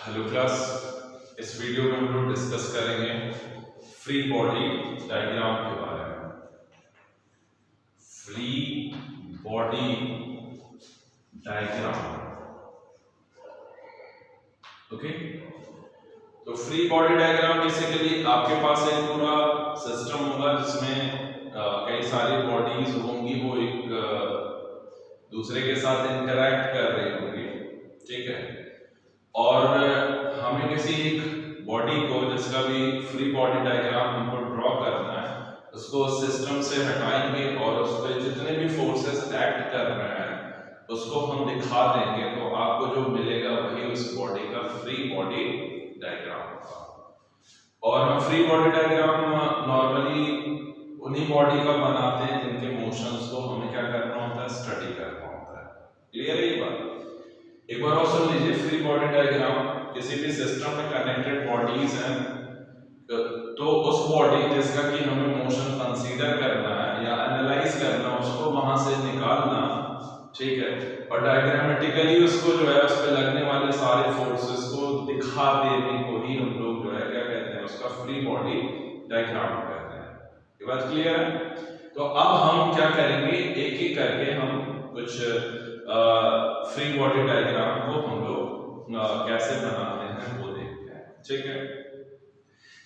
Hello class, इस video में हम लोग डिस्कस करेंगे फ्री बॉडी डायग्राम के बारे में। Free body diagram, okay. तो फ्री बॉडी डायग्राम बेसिकली आपके पास एक पूरा सिस्टम होगा जिसमें कई सारी बॉडीज होंगी, वो एक दूसरे के साथ इंटरैक्ट कर रही होंगी, ठीक है। और हमें किसी एक बॉडी को, जिसका भी फ्री बॉडी डायग्राम हमको ड्रॉ करना है, उसको सिस्टम से हटाएंगे और उस पर जितने भी फोर्सेस एक्ट कर रहे हैं उसको हम दिखा देंगे, तो आपको जो मिलेगा वही उस बॉडी का फ्री बॉडी डायग्राम होगा। और हम फ्री बॉडी डायग्राम नॉर्मली उन्हीं बॉडी का बनाते हैं जिनके मोशंस को हमें क्या करना होता है, स्टडी करना होता है। क्लियर है ये बात? एक बार और सुन लीजिए, फ्री बॉडी डायग्राम किसी भी सिस्टम में कनेक्टेड बॉडीज हैं, तो उस बॉडी जिसका कि हमें मोशन कंसीडर करना है या एनालाइज करना है, उसको वहां से निकालना, ठीक है, और डायग्रामेटिकली उसको जो है उस पे लगने वाले सारे फोर्सेस को दिखा देने को ही हम लोग जो है क्या कहते हैं, उसका फ्री बॉडी डायग्राम कहते हैं। ये बात क्लियर है? तो अब हम क्या करेंगे, एक एक करके हम कुछ फ्री बॉडी डायग्राम को हम लोग कैसे बनाते हैं वो देखते हैं, ठीक है।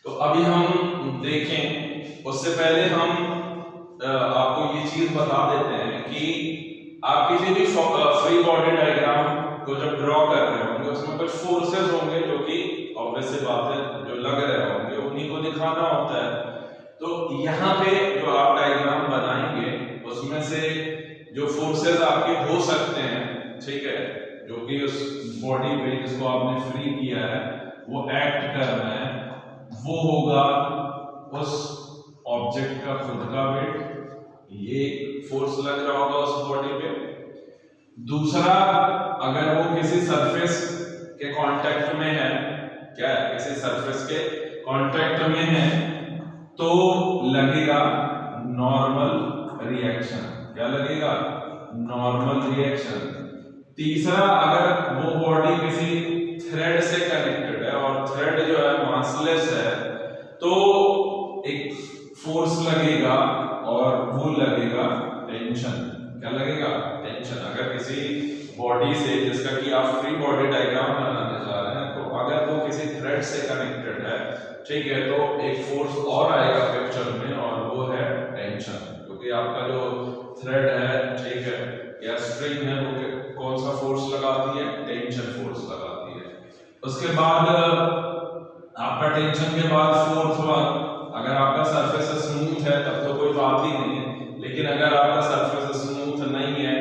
तो अभी हम देखें, उससे पहले हम आपको ये चीज बता देते हैं कि आप किसी भी फ्री बॉडी डायग्राम को जब ड्रॉ कर रहे होंगे उसमें कुछ फोर्सेस होंगे जो कि ऑब्वियस सी बात है, जो लग रहे होंगे उन्हीं को दिखाना होता है। तो यहाँ पे जो आप डायग्राम बनाएंगे उसमें से जो फोर्सेस आपके हो सकते हैं, ठीक है, जो कि उस बॉडी पे जिसको आपने फ्री किया है वो एक्ट कर रहा है, वो होगा उस ऑब्जेक्ट का खुद का वेट, ये फोर्स लग रहा होगा उस बॉडी पे। दूसरा, अगर वो किसी सरफेस के कांटेक्ट में है, क्या है, किसी सरफेस के कांटेक्ट में है, तो लगेगा नॉर्मल रिएक्शन। क्या लगेगा? Normal reaction. तीसरा, अगर वो बॉडी किसी थ्रेड से कनेक्टेड है और थ्रेड जो है मासलेस है, तो एक फोर्स लगेगा और वो लगेगा टेंशन। क्या लगेगा? टेंशन। अगर किसी बॉडी से, जिसका कि आप फ्री बॉडी डायग्राम बनाने जा रहे हैं, तो अगर वो किसी थ्रेड से कनेक्टेड है, ठीक है, तो एक फोर्स और आएगा पिक्चर में और वो है टेंशन, क्योंकि आपका जो थ्रेड है, ठीक है, या स्ट्रिंग है, वो कौन सा फोर्स लगाती है? टेंशन फोर्स लगाती है। उसके बाद आपका टेंशन के बाद फोर्थ वन, अगर आपका सरफेस स्मूथ है तब तो कोई बात ही नहीं है, लेकिन अगर आपका सरफेस स्मूथ नहीं है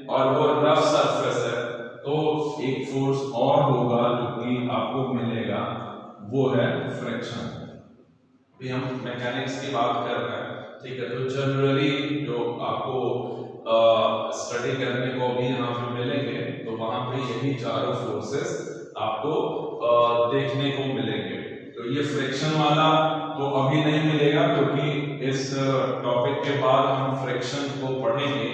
और वो रफ सरफेस है, तो एक फोर्स और होगा जो कि आपको मिलेगा, वो है फ्रिक्शन। अभी हम मैकेनिक्स की बात कर रहे हैं, ठीक है, तो जनरली जो आपको स्टडी करने को भी यहाँ पे मिलेंगे, तो वहां पे यही चारों फोर्सेस आपको देखने को मिलेंगे। तो ये फ्रिक्शन वाला तो अभी नहीं मिलेगा, क्योंकि इस टॉपिक के बाद हम फ्रिक्शन को पढ़ेंगे,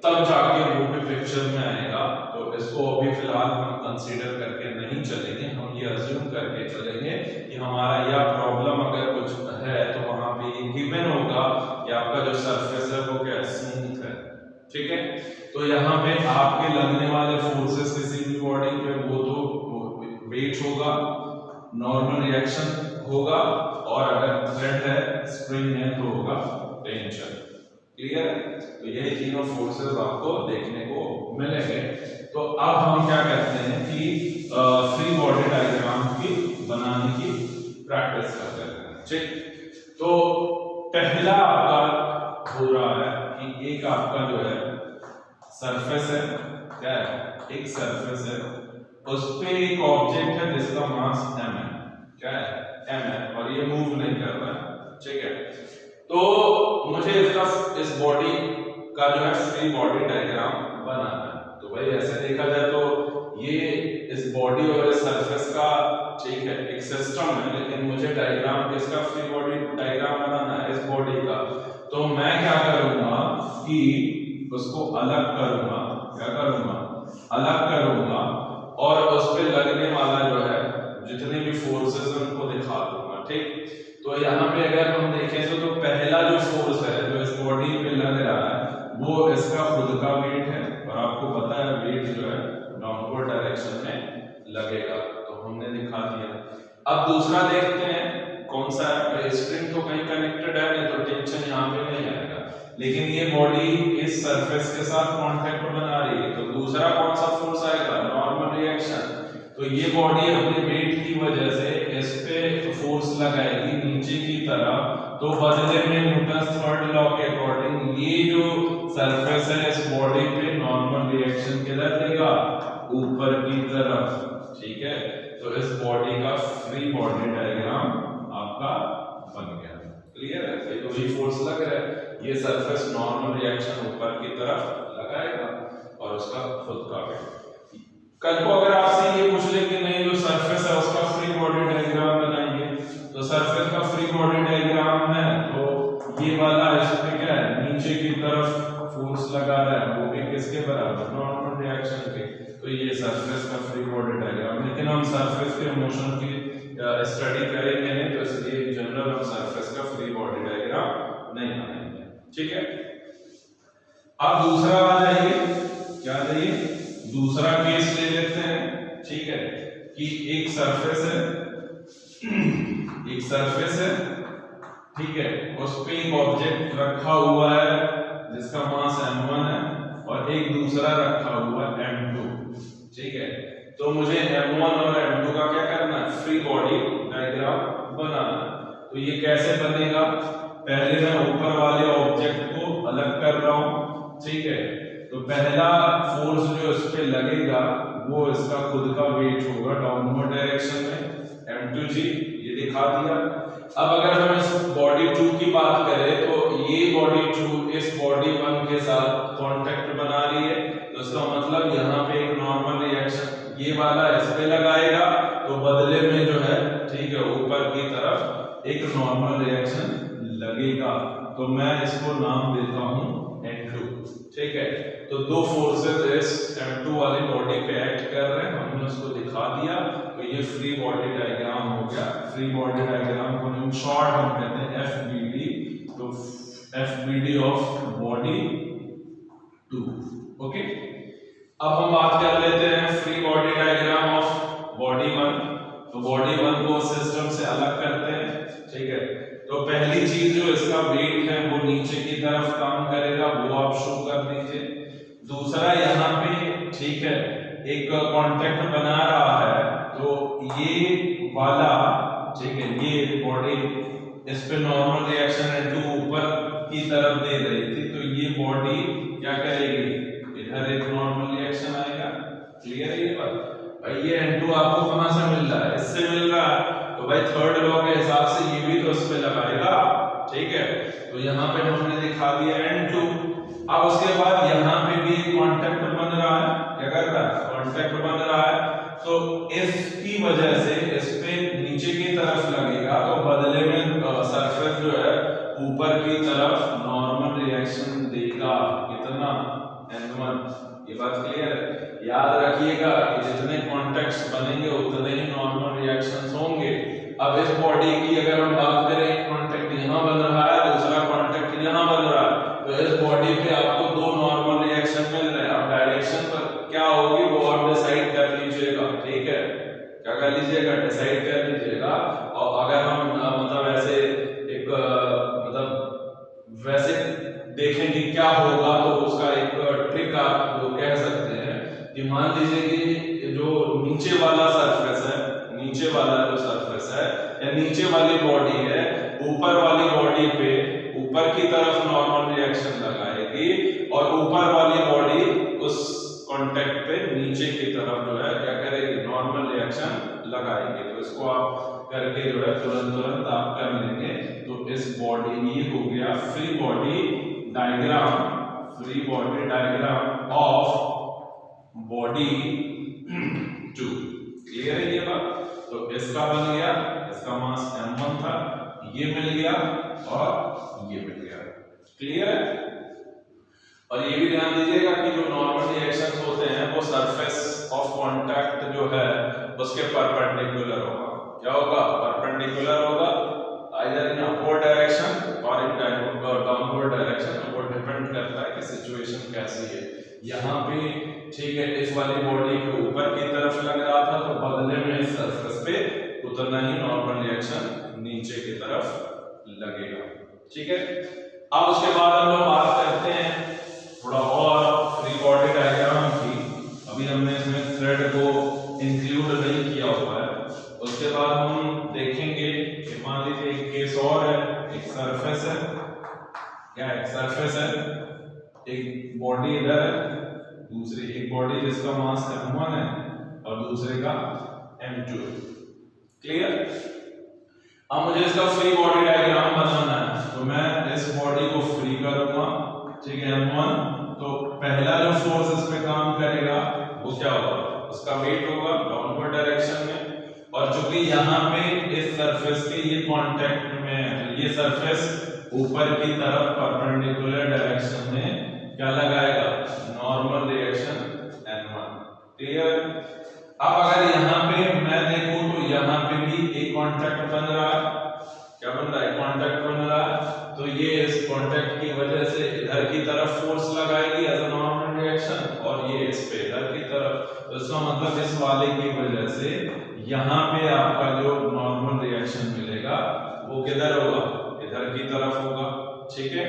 तब जाके वो भी पिक्चर में आएगा। तो इसको अभी फिलहाल हम कंसीडर करके नहीं चलेंगे, हम ये अज्यूम करके चलेंगे कि हमारा यह प्रॉब्लम अगर कुछ है तो वहां पे ये गिवन होगा कि आपका जो सरफेस है वो क्या स्मूथ है, ठीक है। तो यहाँ पे आपके लगने वाले फोर्सेस किसी भी बॉडी पे, वो तो वेट होगा, नॉर्मल रिएक्शन होगा, और अगर थ्रेड है, स्प्रिंग है, तो होगा टेंशन। क्लियर है? तो यही तीनों फोर्सेस आपको देखने को मिलेंगे। तो अब हम क्या करते हैं कि फ्री बॉडी डायग्राम की बनाने की प्रैक्टिस करते हैं, ठीक। तो पहला आपका हो रहा है कि एक आपका जो है सरफेस है, क्या है, एक सरफेस है, उस पे एक ऑब्जेक्ट है जिसका मास m है, क्या है, m है, और ये मूव नहीं कर रहा है, ठीक है। तो मुझे इस बॉडी का जो है फ्री बॉडी डायग्राम बनाना है। तो भाई ऐसे देखा जाए तो ये इस बॉडी और इस सरफेस का, ठीक है, एक सिस्टम है, लेकिन मुझे डायग्राम किसका फ्री बॉडी डायग्राम बनाना है? इस बॉडी का। तो मैं क्या करूंगा कि उसको अलग करूंगा, क्या करूंगा? अलग करूंगा, और उस पे लगने वाला जो है जितने भी फोर्सेस हैं उनको दिखा दूंगा, ठीक। तो यहाँ पे अगर हम देखें तो पहला जो फोर्स है जो इस बॉडी पे लग रहा है वो इसका खुद का वेट है, और आपको पता है वेट जो है डाउनवर्ड डायरेक्शन में लगेगा, तो हमने दिखा दिया। अब दूसरा देखते हैं कौन सा है। स्प्रिंग तो कहीं कनेक्टेड है, नहीं तो टेंशन यहाँ पे नहीं आएगा, लेकिन ये बॉडी इस सरफेस के साथ कांटेक्ट बना रही है, तो दूसरा कौन सा फोर्स आएगा, नॉर्मल रिएक्शन। तो ये बॉडी अपने वेट की वजह से इस पे फोर्स लगाएगी नीचे की तरफ, तो बदले में न्यूटन्स थर्ड लॉ के अकॉर्डिंग ये जो सरफेस है इस बॉडी पे नॉर्मल रिएक्शन किधर देगा, ऊपर की तरफ, ठीक है। तो इस बॉडी का फ्री बॉडी डायग्राम आपका बन गया, क्लियर है। तो ये फोर्स लग रहा है, ये सरफेस नॉर्मल रिएक्शन ऊपर की तरफ लगाएगा और उसका खुद का वेट। कल को अगर आपसे ये पूछ ले कि नहीं जो सरफेस है उसका फ्री बॉडी डायग्राम बनाइए, तो सरफेस का फ्री बॉडी डायग्राम है तो ये वाला इस पे क्या है, नीचे की तरफ फोर्स लगा रहा है, वो भी किसके बराबर, नॉर्मल रिएक्शन के। तो ये सरफेस का फ्री बॉडी डायग्राम, लेकिन हम सरफेस के मोशन की स्टडी करेंगे नहीं, तो इसलिए जनरल हम सरफेस का फ्री बॉडी डायग्राम नहीं बनाएंगे, ठीक है। अब दूसरा आ जाइए, क्या जाइए, दूसरा केस ले लेते हैं, ठीक है, कि एक सरफेस है, एक सरफेस है, ठीक है, उस पे एक ऑब्जेक्ट रखा हुआ है जिसका मास m1 है और एक दूसरा रखा हुआ है m2, ठीक है। तो मुझे m1 और m2 का क्या करना है, फ्री बॉडी डायग्राम बनाना है। तो ये कैसे बनेगा, पहले मैं ऊपर वाले ऑब्जेक्ट को अलग कर रहा हूं, ठीक है। तो पहला फोर्स जो इस पे लगेगा वो इसका खुद का वेट होगा डाउनवर्ड डायरेक्शन में, m2g, ये दिखा दिया। अब अगर हम इस बॉडी 2 की बात करें तो ये बॉडी 2 इस बॉडी 1 के साथ कांटेक्ट बना रही है, तो इसका मतलब यहाँ पे एक नॉर्मल रिएक्शन ये वाला इस पे लगाएगा, तो बदले में जो है, ठीक है, ऊपर की तरफ एक नॉर्मल रिएक्शन लगेगा। तो मैं इसको नाम देता हूं m2, ठीक है। तो दो फोर्सेस इस m2 वाली बॉडी पे एक्ट कर रहे हैं, हमने उसको दिखा दिया। तो ये फ्री बॉडी डायग्राम हो गया। फ्री बॉडी डायग्राम को इन शॉर्ट हम कहते हैं FBD। तो FBD ऑफ बॉडी 2, ओके। अब हम बात कर लेते हैं free body diagram of body 1। तो बॉडी 1 को सिस्टम से अलग करते हैं, ठीक है। तो पहली चीज जो इसका वेट है वो नीचे की तरफ काम करेगा, वो आप शो कर दीजिए। दूसरा यहाँ पे, ठीक है, एक कांटेक्ट बना रहा है, तो ये वाला, ठीक है, ये बॉडी इस पे नॉर्मल रिएक्शन n2 ऊपर की तरफ दे रही थी, तो ये बॉडी क्या करेगी, इधर एक नॉर्मल रिएक्शन आएगा, क्लियर है ये बात। भाई ये n2 आपको कहां से मिल रहा है, इससे मिल रहा है, तो भाई थर्ड लॉ के हिसाब से ये भी तो इस पे लगाएगा, ठीक है। तो यहाँ पे हमने दिखा दिया n2। अब उसके बाद यहाँ पे भी कांटेक्ट बन रहा है, क्या कर रहा है, कांटेक्ट बन रहा है, तो इसकी वजह से इस पे नीचे की तरफ लगेगा, तो बदले में सरफेस जो है ऊपर की तरफ नॉर्मल रिएक्शन देगा, कितना, n1। ये बात क्लियर है। याद रखिएगा कि जितने कॉन्टेक्ट्स बनेंगे उतने ही नॉर्मल रिएक्शंस होंगे। अब इस बॉडी की अगर हम बात करें, कॉन्टेक्ट यहाँ बन रहा है, दूसरा कॉन्टेक्ट यहाँ बन रहा है, तो इस बॉडी पे आपको दो नॉर्मल रिएक्शन मिल रहे हैं। अब डायरेक्शन पर क्या होगी वो आप डिसाइड कर लीजिएगा, ठीक है, क्या कर लीजिएगा, डिसाइड कर लीजिएगा। और अगर हम मतलब ऐसे एक मतलब वैसे देखें कि क्या होगा, तो उसका एक ट्रिक आप वो कह सकते हैं कि मान लीजिए कि जो नीचे वाला सरफेस है, नीचे वाला जो सरफेस है या नीचे वाली बॉडी है, ऊपर वाली बॉडी पे ऊपर की तरफ नॉर्मल रिएक्शन लगाएगी, और ऊपर वाली बॉडी उस कांटेक्ट पे नीचे की तरफ जो है क्या करेगी, नॉर्मल रिएक्शन लगाएगी। तो इसको आप करके जो है तुरंत आप कर लेंगे। तो इस बॉडी, ये हो गया free body diagram, free body diagram of body 2। Clear है ये बात। तो इसका बन गया, इसका मास m1 था, ये मिल गया और ये मिल गया, क्लियर है। और ये भी ध्यान दीजिएगा कि जो नॉर्मल रिएक्शंस होते हैं वो सरफेस ऑफ कांटेक्ट जो है उसके परपेंडिकुलर होगा। क्या होगा? परपेंडिकुलर होगा, आइदर इन अपवर्ड डायरेक्शन और इन डाउनवर्ड डायरेक्शन। वो डिपेंड करता है कि सिचुएशन कैसी है। यहाँ पे ठीक है, इस वाली बॉडी के ऊपर की तरफ लग रहा था, तो बदले में इस सरफेस पे उतना ही नॉर्मल रिएक्शन नीचे की तरफ लगेगा। ठीक है, अब उसके बाद हम लोग बात करते हैं थोड़ा और फ्री बॉडी डायग्राम की। अभी हमने इसमें थ्रेड को इंक्लूड नहीं किया हुआ है। उसके बाद हम देखेंगे कि मान लीजिए एक केस और है, एक सरफेस है, क्या एक सरफेस है, एक बॉडी इधर है, दूसरी एक बॉडी जिसका मास m1 है और दूसरे का m2 है। क्लियर? अब मुझे इसका फ्री बॉडी डायग्राम बनाना है, तो मैं इस बॉडी को फ्री करूंगा, ठीक है, m1। तो पहला जो फोर्स इस पे काम करेगा वो क्या होगा? उसका वेट होगा डाउनवर्ड डायरेक्शन में। और चूंकि यहाँ पे इस सरफेस के ये कांटेक्ट में है, तो ये सरफेस ऊपर की तरफ परपेंडिकुलर डायरेक्शन में क्या लगाएगा? Normal reaction n1। क्लियर? अब अगर यहाँ पे मैं देखूं तो यहाँ पे भी एक कांटेक्ट बन रहा है। क्या बन रहा है? कांटेक्ट बन रहा है। तो ये इस कांटेक्ट की वजह से इधर की तरफ फोर्स लगाएगी एज अ नॉर्मल रिएक्शन, और ये इस पे इधर की तरफ। तो इसका मतलब इस वाले की वजह से यहाँ पे आपका जो नॉर्मल रिएक्शन मिलेगा वो किधर होगा? इधर की तरफ होगा। ठीक है,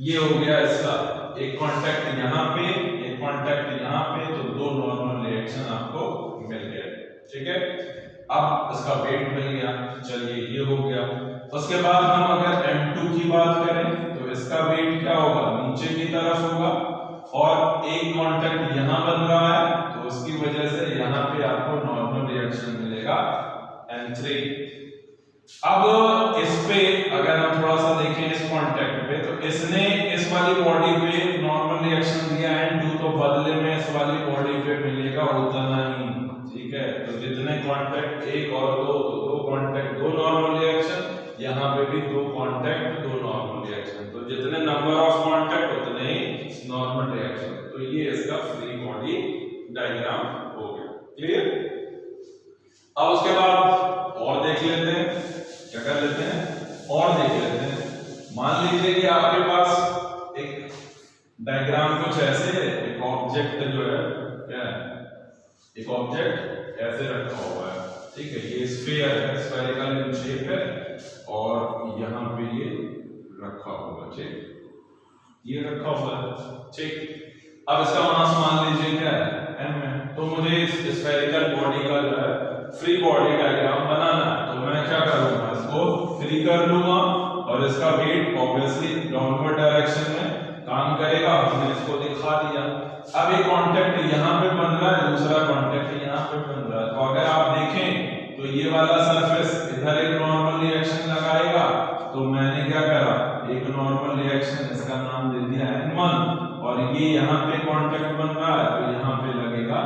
ये हो गया इसका एक कांटेक्ट यहाँ पे, एक कांटेक्ट यहाँ पे, तो दो नॉर्मल रिएक्शन आपको मिल गए। ठीक है, अब इसका वेट मिल गया। चलिए, ये हो गया। उसके बाद हम अगर m2 की बात करें तो इसका वेट क्या होगा? नीचे की तरफ होगा, और एक कांटेक्ट यहाँ बन रहा है, तो उसकी वजह से यहाँ पे आपको नॉर्मल रिएक्शन मिलेगा n3। अब इस पे अगर हम थोड़ा सा देखें इस कांटेक्ट पे, तो इसने इस वाली बॉडी पे नॉर्मल रिएक्शन दिया n2, तो बदले में इस वाली बॉडी पे मिलेगा उतना ही। ठीक है, तो जितने कांटेक्ट एक और दो, तो दो कांटेक्ट दो नॉर्मल रिएक्शन, यहाँ पे भी दो कांटेक्ट दो नॉर्मल रिएक्शन। तो जितने नंबर ऑफ कांटेक्ट उतने ही नॉर्मल रिएक्शन। तो ये इसका फ्री बॉडी डायग्राम हो गया। क्लियर? अब उसके बाद और देख लेते हैं, क्या कर लेते हैं? और देख लेते हैं। मान लीजिए कि आपके पास एक डायग्राम कुछ ऐसे है, एक ऑब्जेक्ट जो है, क्या है, एक ऑब्जेक्ट ऐसे रखा हुआ है। ठीक है, ये स्फीयर है, स्फेरिकल इन शेप है, और यहाँ पे ये रखा हुआ है। ठीक, ये रखा हुआ है। ठीक, अब इसका मास मान लीजिए क्या है? m है। तो मुझे इस स्फेरिकल बॉडी का जो है फ्री बॉडी डायग्राम बनाना है, तो मैं क्या करूंगा? इसको फ्री कर लूंगा, और इसका वेट ऑब्वियसली डाउनवर्ड डायरेक्शन में काम करेगा। हमने इसको दिखा दिया। अब एक कांटेक्ट यहाँ पे बन रहा है, दूसरा कांटेक्ट यहाँ पे बन रहा है। तो अगर आप देखें तो ये वाला सरफेस इधर एक नॉर्मल रिएक्शन लगाएगा, तो मैंने क्या करा? एक नॉर्मल रिएक्शन, इसका नाम दे दिया n1, और ये यहाँ पे कांटेक्ट बन रहा है, तो यहाँ पे लगेगा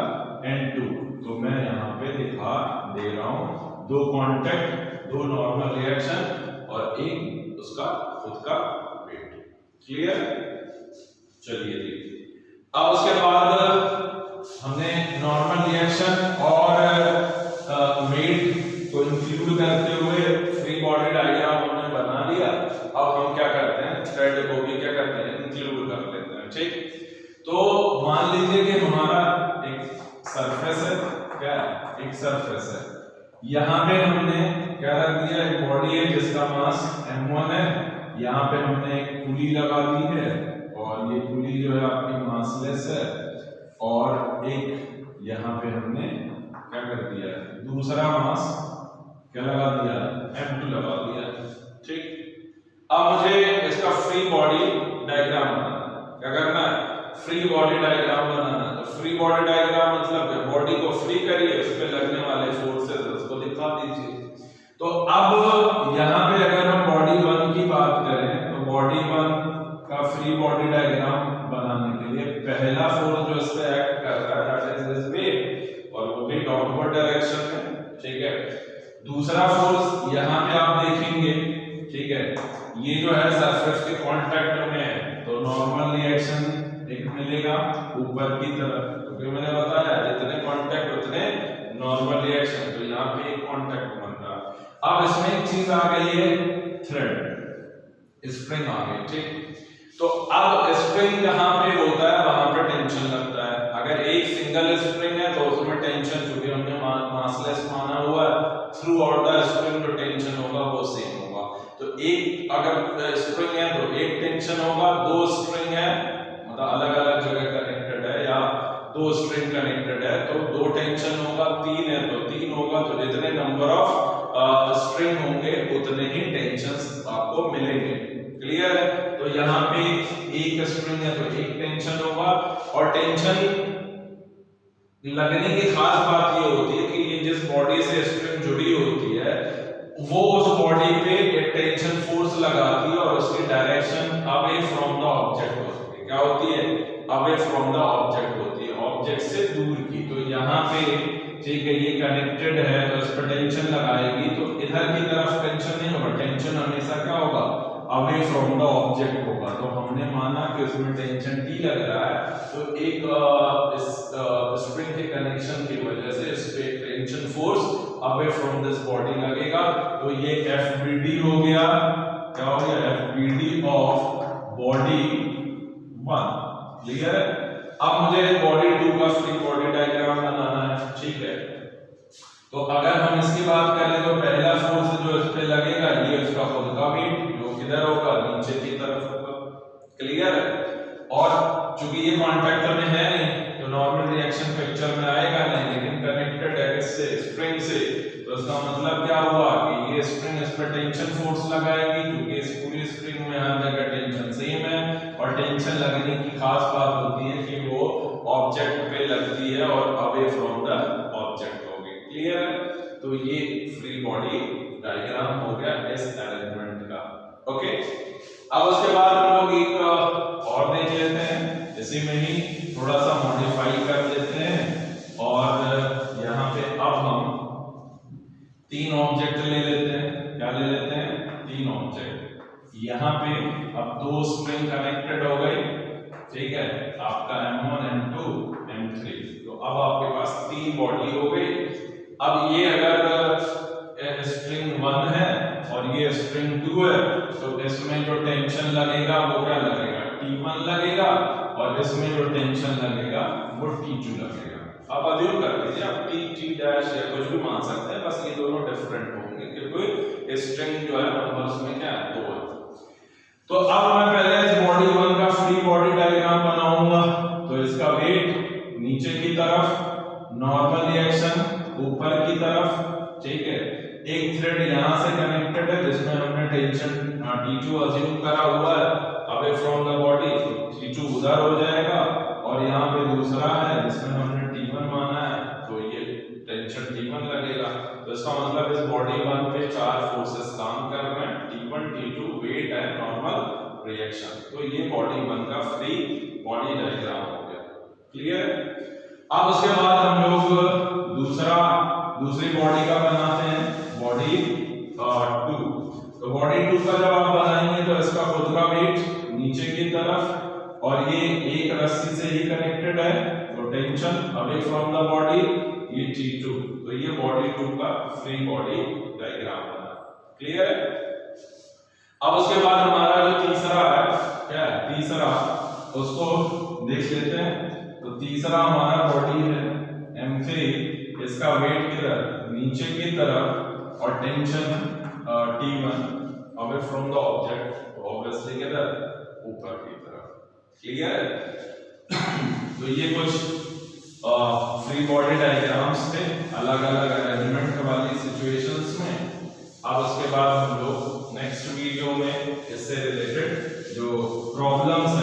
n2। तो मैं यहाँ पे दिखा दे रहा हूँ दो कांटेक्ट, दो नॉर्मल रिएक्शन, और एक उसका खुद का वेट। क्लियर? चलिए देखिए, अब उसके बाद हमने नॉर्मल रिएक्शन और वेट को इंक्लूड करते हुए फ्री बॉडी डायग्राम हमने बना लिया। अब हम क्या करते हैं? थ्रेड को भी क्या करते हैं? इंक्लूड कर लेते हैं। ठीक, तो मान लीजिए कि हमारा एक सरफेस है, क्या एक सरफेस है, यहाँ पे हमने क्या रख दिया? एक बॉडी है जिसका मास m1 है, यहाँ पे हमने एक पुली लगा दी है, और ये पुली जो है आपकी मासलेस है, और एक यहाँ पे हमने क्या कर दिया? दूसरा मास क्या लगा दिया? m2 लगा दिया। ठीक, अब मुझे इसका फ्री बॉडी डायग्राम बनाना है। क्या करना है? फ्री बॉडी डायग्राम बनाना है। तो फ्री बॉडी डायग्राम मतलब बॉडी को फ्री करिए, उस पर लगने वाले फोर्सेस उसको दिखा दीजिए। तो अब यहाँ पे अगर हम बॉडी 1 की बात करें, तो बॉडी 1 का फ्री बॉडी डायग्राम बनाने के लिए पहला फोर्स जो इस पे एक्ट कर रहा है दैट इज दिस वेव, और वो भी डाउनवर्ड डायरेक्शन में। ठीक है, दूसरा फोर्स यहाँ पे आप देखेंगे, ठीक है, ये जो है सरफेस के कांटेक्ट में है, तो नॉर्मल रिएक्शन एक मिलेगा ऊपर की तरफ, क्योंकि मैंने बताया जितने कांटेक्ट उतने नॉर्मल रिएक्शन, तो यहाँ पे एक कांटेक्ट बन रहा है। अब इसमें एक चीज आ गई है, थ्रेड, स्प्रिंग आ गई, ठीक। तो अब स्प्रिंग जहां पे होता है वहां पे टेंशन लगता है। अगर एक सिंगल स्प्रिंग है तो उसमें टेंशन, चूंकि हमने मासलेस माना हुआ है, थ्रू आउट द स्प्रिंग जो टेंशन होगा वो सेम होगा। तो एक अगर स्प्रिंग है तो एक टेंशन होगा, दो स्प्रिंग है मतलब अलग अलग जगह कनेक्टेड है, या दो स्प्रिंग कनेक्टेड है तो दो टेंशन होगा, तीन है तो तीन होगा। तो जितने नंबर ऑफ स्प्रिंग होंगे उतने ही टेंशंस आपको मिलेंगे। क्लियर है? तो यहाँ पे एक स्प्रिंग है तो एक टेंशन होगा, और टेंशन लगने की खास बात ये होती है कि ये जिस बॉडी से स्प्रिंग जुड़ी होती है वो उस बॉडी पे एक टेंशन फोर्स लगाती है, और उसकी direction away from the object होती है। क्या होती है? अवे फ्रॉम द ऑब्जेक्ट होती है, ऑब्जेक्ट से दूर की। तो यहाँ पे ठीक है, ये कनेक्टेड है तो इस पर टेंशन लगाएगी, तो इधर की तरफ टेंशन नहीं होगा, टेंशन हमेशा क्या होगा? अवे फ्रॉम द ऑब्जेक्ट होगा। तो हमने माना कि उसमें टेंशन T लग रहा है, तो एक इस स्प्रिंग के कनेक्शन की वजह से इस पे tension force away from this body लगेगा। तो ये FBD हो गया। क्या हो गया? FBD of body 1। क्लियर है? अब मुझे बॉडी 2 का फ्री बॉडी डायग्राम बनाना है, ठीक है। तो अगर हम इसकी बात करें तो पहला फोर्स जो इस पे लगेगा ये इसका खुद का वेट, जो किधर होगा? नीचे की तरफ होगा। क्लियर है? और चूंकि ये कॉन्टैक्ट में है नहीं तो नॉर्मल रिएक्शन पिक्चर में आएगा नहीं, लेकिन कनेक्टेड है किससे? स्प्रिंग से। तो इसका मतलब क्या हुआ कि ये स्प्रिंग इस पर टेंशन फोर्स लगाएगी, क्योंकि इस पूरी स्प्रिंग में हर जगह टेंशन सेम है, और टेंशन लगने की खास बात होती है कि वो ऑब्जेक्ट पे लगती है और अवे फ्रॉम द ऑब्जेक्ट होगी। क्लियर है? तो ये फ्री बॉडी डायग्राम हो गया इस अरेंजमेंट का। ओके, अब उसके बाद हम लोग एक और देख लेते हैं, इसी में ही थोड़ा सा मॉडिफाई कर लेते हैं, और यहाँ पे अब हम 3 ऑब्जेक्ट ले लेते हैं। क्या ले लेते हैं? 3 ऑब्जेक्ट। यहाँ पे अब 2 स्प्रिंग कनेक्टेड हो गई, ठीक है, आपका M1 M2 M3। तो अब आपके पास 3 बॉडी हो गई। अब ये अगर स्प्रिंग 1 है और ये स्प्रिंग 2 है, तो इसमें जो टेंशन लगेगा वो क्या लगेगा? T1 लगेगा, और इसमें जो टेंशन लगेगा वो T2 लगेगा। आप अज्यूम कर लीजिए, आप T डैश या कुछ भी मान सकते हैं, बस ये दोनों डिफरेंट होंगे क्योंकि स्ट्रिंग जो है नंबर्स में क्या है? 2 है। तो अब मैं पहले इस बॉडी 1 का फ्री बॉडी डायग्राम बनाऊंगा। तो इसका वेट नीचे की तरफ, नॉर्मल रिएक्शन ऊपर की तरफ, ठीक है। एक थ्रेड यहां से कनेक्टेड है जिसमें हमने टेंशन T2 अज्यूम करा हुआ है away from the body, T2 उधर हो जाएगा, और यहाँ पे दूसरा है जिसमें हमने T1 माना है, तो ये टेंशन T1 लगेगा। तो इसका मतलब इस बॉडी 1 पे 4 फोर्सेस काम कर रहे हैं, T1 T2 वेट है, नॉर्मल रिएक्शन। तो ये बॉडी 1 का फ्री बॉडी डायग्राम हो गया। क्लियर? अब उसके बाद हम लोग दूसरी बॉडी का बनाते हैं, बॉडी 2। तो बॉडी 2 का जब आप बनाएंगे तो इसका खुद का वेट नीचे की तरफ, और ये एक रस्सी से ही कनेक्टेड है, तो tension away from the body, ये T2। तो ये बॉडी 2 का फ्री बॉडी डायग्राम बना। क्लियर है? अब उसके बाद हमारा जो तीसरा है, क्या है? तीसरा, उसको देख लेते हैं। तो तीसरा हमारा बॉडी है M3, इसका वेट किधर? नीचे की तरफ, और tension T1 away from the object, तो ऑब्वियसली किधर? ऊपर की तरफ। क्लियर है? तो ये कुछ फ्री बॉडी डायग्राम्स थे अलग अलग अरेंजमेंट वाली सिचुएशंस में। अब उसके बाद हम लोग नेक्स्ट वीडियो में इससे रिलेटेड जो प्रॉब्लम्स